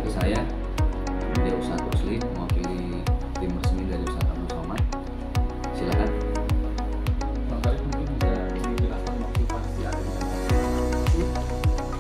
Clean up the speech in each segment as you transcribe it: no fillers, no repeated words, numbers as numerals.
Saya Dia Ustadz Rusli, mewakili tim resmi dari Ustadz Abdul Somad. Silakan. Bang Farid, mungkin bisa dijelaskan motivasi adanya itu, pertimbangan dasarnya seperti apa?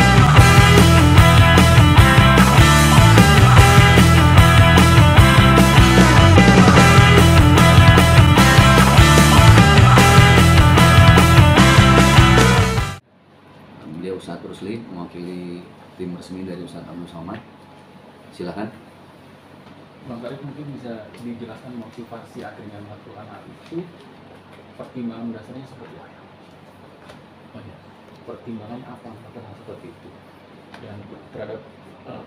Pertimbangan apa seperti itu? Dia Ustadz Rusli, mewakili tim resmi dari Ustadz Abdul Somad. Silakan. Bang Farid, mungkin bisa dijelaskan motivasi akhirnya melakukan hal itu, pertimbangan dasarnya seperti apa? Oh ya, pertimbangan apa melakukan hal seperti itu? Dan terhadap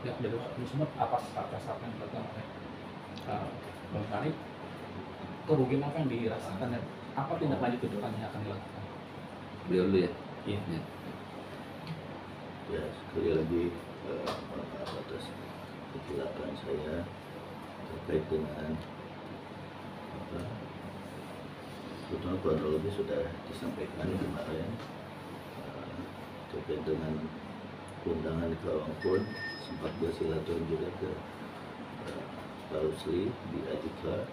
pihak dari Ustadz Somad, apa yang dilakukan oleh Bang Farid? Kerugian apa yang dirasakan dan apa tindak lanjut ke depan yang akan dilakukan? Beliau dulu ya. Iya. Ya. Ya, sekali lagi maaf atas kecelakaan saya terkait dengan apa, sebetulnya kronologi sudah disampaikan kemarin terkait dengan undangan ke Karawang pun sempat bersilaturahmi juga ke Pak Rusli di Adika.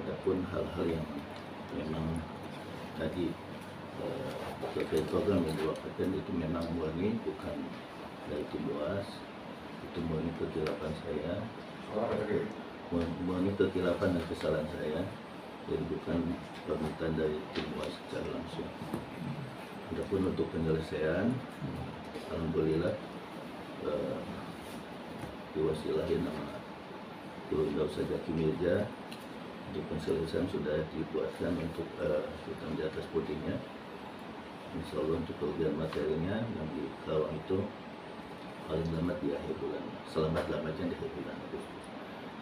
Adapun hal-hal yang memang tadi terkait program yang diwakilkan itu memang murni bukan dari tim UAS, itu murni kekeliruan saya, murni kekeliruan dan kesalahan saya, jadi bukan permintaan dari tim UAS secara langsung. Adapun untuk penyelesaian, alhamdulillah diwasilahin nama Guru Ustaz Zaki Mirza. Untuk penyelesaian sudah dibuatkan untuk hitam di atas putihnya. Insya Allah untuk kerugian materinya yang di Karawang itu paling lambat di akhir bulan, selamat-lambatnya di akhir bulan Agustus.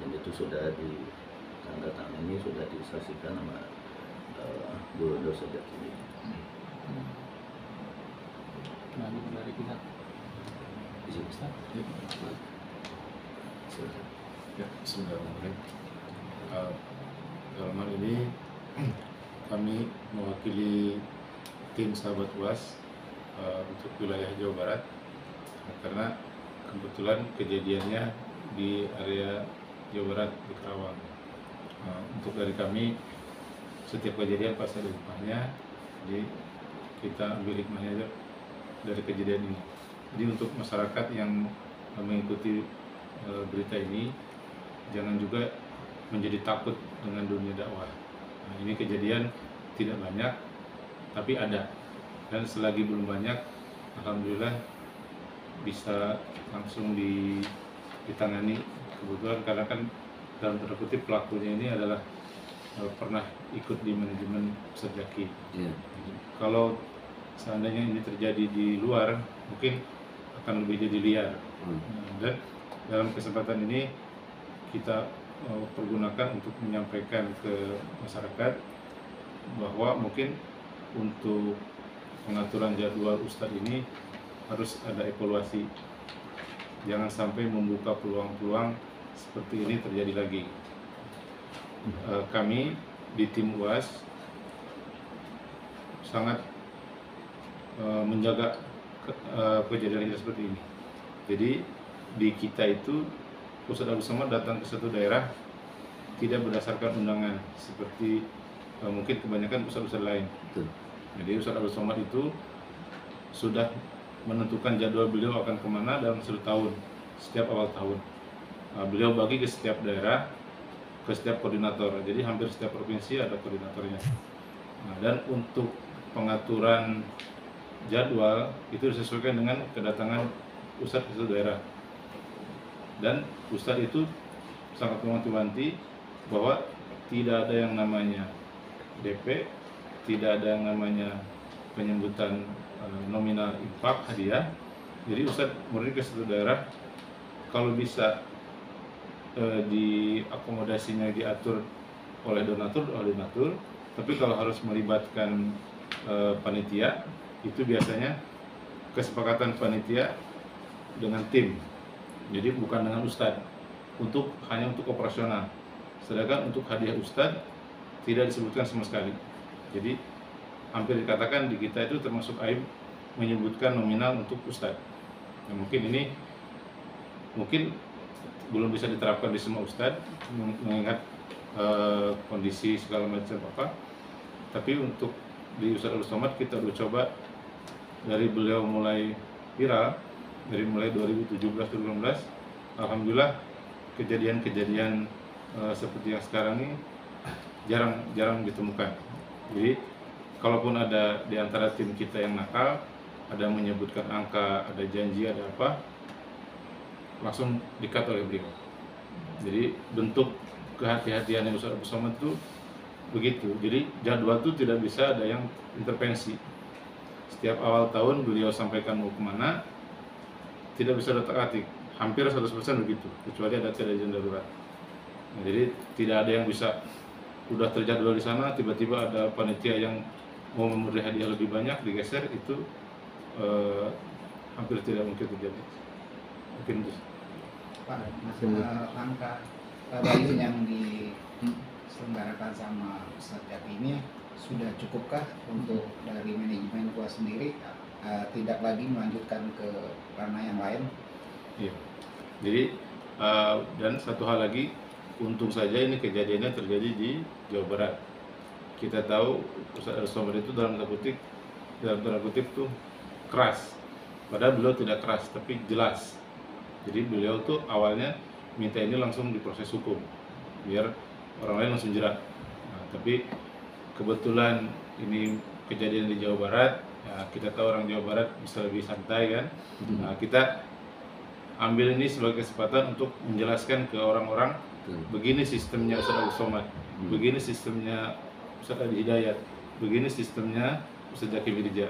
Dan itu sudah ditandatangani, sudah disaksikan sama Guru Dosa Jaki. Nah, dari pihak Ustaz, Ya, bismillahirrahmanirrahim. Dalam hal ini kami mewakili tim sahabat UAS untuk wilayah Jawa Barat karena kebetulan kejadiannya di area Jawa Barat di Karawang. Untuk dari kami setiap kejadian pasti ada hikmahnya, jadi kita ambil hikmahnya aja dari kejadian ini. Jadi untuk masyarakat yang mengikuti berita ini jangan juga menjadi takut dengan dunia dakwah. Nah, ini kejadian tidak banyak, tapi ada. Dan selagi belum banyak, alhamdulillah bisa langsung ditangani. Kebetulan karena kan dalam tanda kutip pelakunya ini adalah pernah ikut di manajemen Ustaz Zaki. Ya. Kalau seandainya ini terjadi di luar, mungkin akan lebih jadi liar. Dan dalam kesempatan ini kita pergunakan untuk menyampaikan ke masyarakat bahwa mungkin untuk pengaturan jadwal Ustadz ini harus ada evaluasi. Jangan sampai membuka peluang-peluang seperti ini terjadi lagi. Kami di tim UAS sangat menjaga kejadian seperti ini. Jadi di kita itu Ustadz Abdul Somad datang ke suatu daerah tidak berdasarkan undangan seperti mungkin kebanyakan ustadz-ustadz lain. Betul. Jadi Ustadz Abdul Somad itu sudah menentukan jadwal beliau akan kemana dalam 1 tahun, setiap awal tahun. Beliau bagi ke setiap daerah, ke setiap koordinator. Jadi hampir setiap provinsi ada koordinatornya. Dan untuk pengaturan jadwal itu disesuaikan dengan kedatangan ustadz ke suatu daerah. Dan ustadz itu sangat mewanti-wanti bahwa tidak ada yang namanya DP, tidak ada yang namanya penyambutan nominal infak hadiah. Jadi ustadz murni ke suatu daerah, kalau bisa diakomodasinya diatur oleh donatur, Tapi kalau harus melibatkan panitia, itu biasanya kesepakatan panitia dengan tim. Jadi bukan dengan ustadz, hanya untuk operasional. Sedangkan untuk hadiah ustadz tidak disebutkan sama sekali. Jadi hampir dikatakan di kita itu termasuk aib menyebutkan nominal untuk ustadz. Nah, mungkin belum bisa diterapkan di semua ustadz mengingat kondisi segala macam apa. Tapi untuk di Ustadz Abdul Somad kita udah coba dari beliau mulai viral dari mulai 2017-2018, alhamdulillah kejadian-kejadian seperti yang sekarang ini jarang ditemukan. Jadi kalaupun ada di antara tim kita yang nakal, ada yang menyebutkan angka, ada janji, ada apa, langsung di-cut oleh beliau. Jadi bentuk kehati-hatian yang Ustadz Abdul Somad itu begitu. Jadi jadwal itu tidak bisa ada yang intervensi. Setiap awal tahun beliau sampaikan mau kemana, tidak bisa otak-atik. Hampir 100% begitu, kecuali ada kejadian darurat. Nah, jadi tidak ada yang bisa udah terjadwal di sana, tiba-tiba ada panitia yang mau memberi hadiah lebih banyak digeser, itu hampir tidak mungkin terjadi. Mungkin itu. Pak, langkah baik yang diselenggarakan sama Ustadz Zaki ini sudah cukupkah untuk dari manajemen kuas sendiri tidak lagi melanjutkan ke ranah yang lain? Iya. Jadi dan satu hal lagi, untung saja ini kejadiannya terjadi di Jawa Barat. Kita tahu Ustadz Somad itu dalam tanda kutip tuh keras. Padahal beliau tidak keras, tapi jelas. Jadi beliau tuh awalnya minta ini langsung diproses hukum, biar orang lain langsung jerat. Nah, tapi kebetulan ini kejadian di Jawa Barat, ya kita tahu orang Jawa Barat bisa lebih santai kan. Nah, kita ambil ini sebagai kesempatan untuk menjelaskan ke orang-orang, begini sistemnya Ustadz Abdul Somad, begini sistemnya Ustadz Adi Hidayat, begini sistemnya Ustadz Zaki Mirja.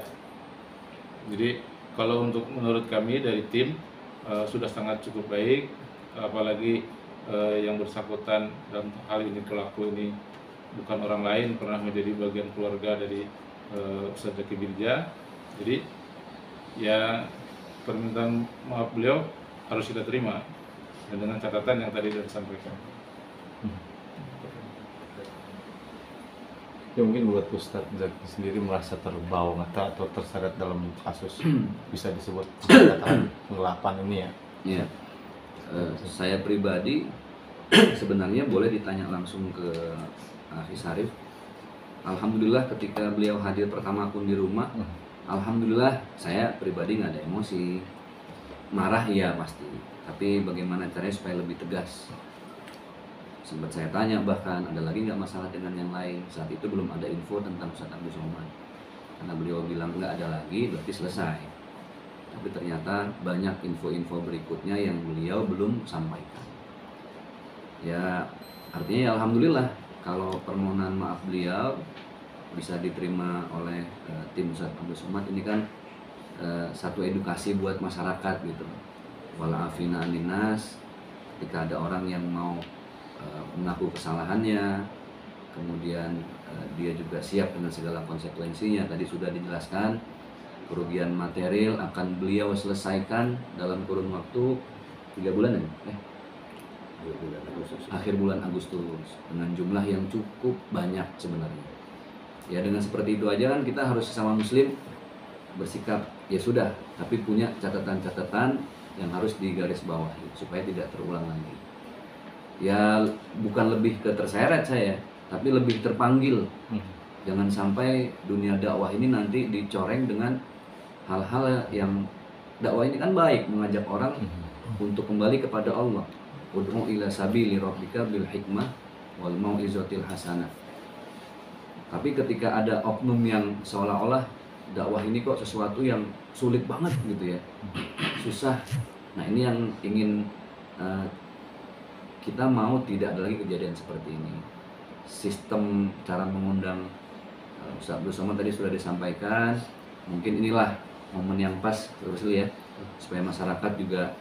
Jadi kalau untuk menurut kami dari tim sudah sangat cukup baik, apalagi yang bersangkutan dalam hal ini, pelaku ini bukan orang lain, pernah menjadi bagian keluarga dari Ustadz Zaki Mirja. Jadi ya permintaan maaf beliau harus kita terima, dan dengan catatan yang tadi sudah disampaikan. Ya mungkin buat Ustadz Zaki sendiri merasa terbawa atau terseret dalam kasus bisa disebut penggelapan ini ya. Ya, saya pribadi sebenarnya boleh ditanya langsung ke Hafiz Harif. Alhamdulillah ketika beliau hadir pertama pun di rumah, alhamdulillah saya pribadi nggak ada emosi. Marah ya pasti, tapi bagaimana caranya supaya lebih tegas. Sempat saya tanya bahkan ada lagi nggak masalah dengan yang lain. Saat itu belum ada info tentang Ustadz Abdul Somad, karena beliau bilang nggak ada lagi berarti selesai. Tapi ternyata banyak info-info berikutnya yang beliau belum sampaikan. Ya artinya ya alhamdulillah kalau permohonan maaf beliau bisa diterima oleh tim Ustadz Abdul Somad. Ini kan satu edukasi buat masyarakat gitu. Wala afina aninnas, ketika ada orang yang mau mengaku kesalahannya, kemudian dia juga siap dengan segala konsekuensinya. Tadi sudah dijelaskan, kerugian material akan beliau selesaikan dalam kurun waktu 3 bulan ya? Akhir bulan Agustus, dengan jumlah yang cukup banyak sebenarnya. Ya dengan seperti itu aja kan kita harus sesama muslim bersikap ya sudah, tapi punya catatan-catatan yang harus digarisbawahi supaya tidak terulang lagi. Ya bukan lebih ke terseret saya, tapi lebih terpanggil. Jangan sampai dunia dakwah ini nanti dicoreng dengan hal-hal yang dakwah ini kan baik, mengajak orang untuk kembali kepada Allah. Ud'u ila sabili rabbika bil hikmah wal mau'izatil hasanah. Tapi ketika ada oknum yang seolah-olah dakwah ini kok sesuatu yang sulit banget gitu ya, susah. Nah ini yang ingin kita mau tidak ada lagi kejadian seperti ini. Sistem cara mengundang Ustadz Abdul Somad tadi sudah disampaikan. Mungkin inilah momen yang pas terus ya, supaya masyarakat juga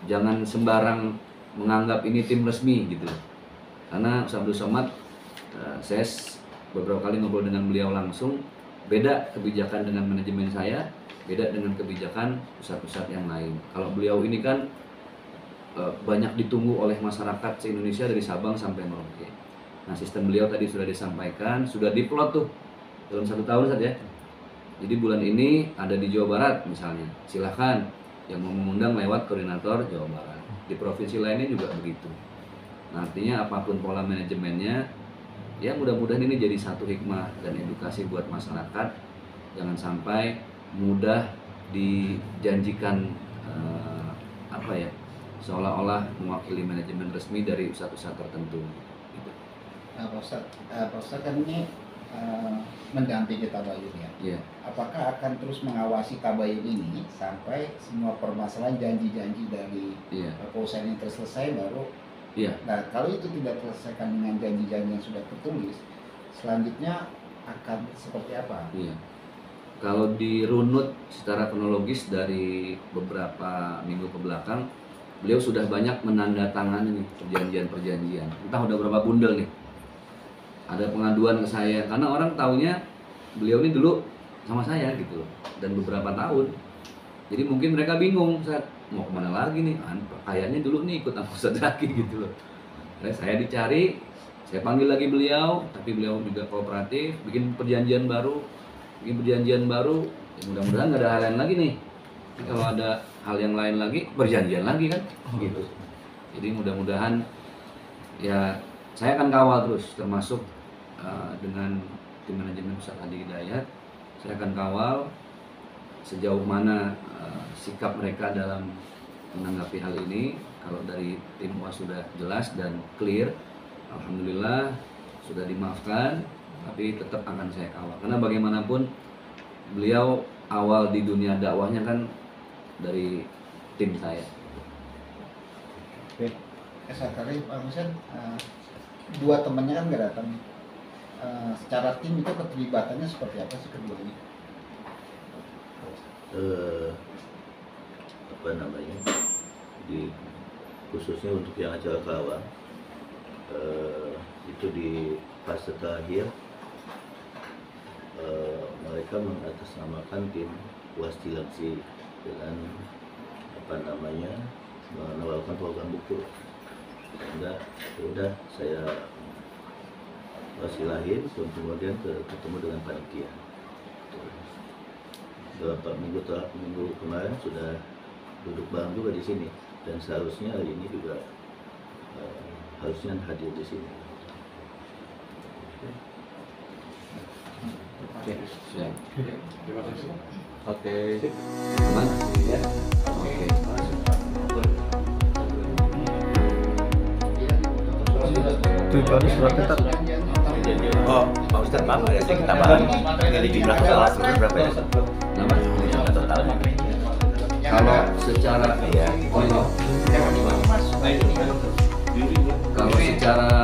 jangan sembarang menganggap ini tim resmi gitu. Karena Ustadz Abdul Somad saya beberapa kali ngobrol dengan beliau langsung, beda kebijakan dengan manajemen saya, beda dengan kebijakan pusat-pusat yang lain. Kalau beliau ini kan banyak ditunggu oleh masyarakat se-Indonesia dari Sabang sampai Merauke. Nah, sistem beliau tadi sudah disampaikan, sudah diplot tuh dalam 1 tahun saja. Jadi bulan ini ada di Jawa Barat misalnya, silahkan yang mau mengundang lewat koordinator Jawa Barat. Di provinsi lainnya juga begitu. Nah, artinya apapun pola manajemennya, ya mudah-mudahan ini jadi satu hikmah dan edukasi buat masyarakat. Jangan sampai mudah dijanjikan seolah-olah mewakili manajemen resmi dari pusat-pusat tertentu. Gitu. Nah, Pak Ustadz kan ini mendampingi tabayun ya. Yeah. Apakah akan terus mengawasi tabayun ini sampai semua permasalahan janji-janji dari perusahaan yang terselesai baru? Iya. Nah, kalau itu tidak terselesaikan dengan janji-janji yang sudah tertulis, selanjutnya akan seperti apa? Iya. Kalau dirunut secara kronologis dari beberapa minggu ke belakang, beliau sudah banyak menandatangani nih perjanjian-perjanjian. Entah udah berapa bundel nih. Ada pengaduan ke saya karena orang taunya beliau ini dulu sama saya gitu loh, dan beberapa tahun. Jadi mungkin mereka bingung, mau kemana lagi nih? Kayaknya dulu nih ikut aku lagi gitu loh. Saya dicari, saya panggil lagi beliau, tapi beliau juga kooperatif, bikin perjanjian baru. Ya mudah-mudahan nggak ada hal lain lagi nih. Jadi kalau ada hal yang lain lagi, perjanjian lagi kan, gitu. Jadi mudah-mudahan ya saya akan kawal terus, termasuk dengan tim manajemen Pusat Hadi Hidayat. Saya akan kawal sejauh mana sikap mereka dalam menanggapi hal ini. Kalau dari tim UAS sudah jelas dan clear, alhamdulillah sudah dimaafkan. Tapi tetap akan saya kawal karena bagaimanapun beliau awal di dunia dakwahnya kan dari tim saya. Oke. Sekali Pak Husen, 2 temannya kan nggak datang. Secara tim itu keterlibatannya seperti apa sih keduanya? Khususnya untuk yang acara Karawang, itu di fase terakhir. Mereka mengatasnamakan tim UAS Cilengsi dengan menawarkan program buku. Sehingga sudah saya wasilahin, kemudian ketemu dengan panitia. Beberapa minggu kemarin sudah duduk bareng juga di sini, dan seharusnya hari ini juga harusnya hadir di sini. Oke, siap. Terima kasih. Oke. Aman? Ya. Oke. Tujuannya surat tetap. Oh, Pak Ustadz, maaf ada sedikit tambahan. Dari jumlah total seluruh berapa ya? Nama? Jumlah total. Kalau secara Iya. kalau secara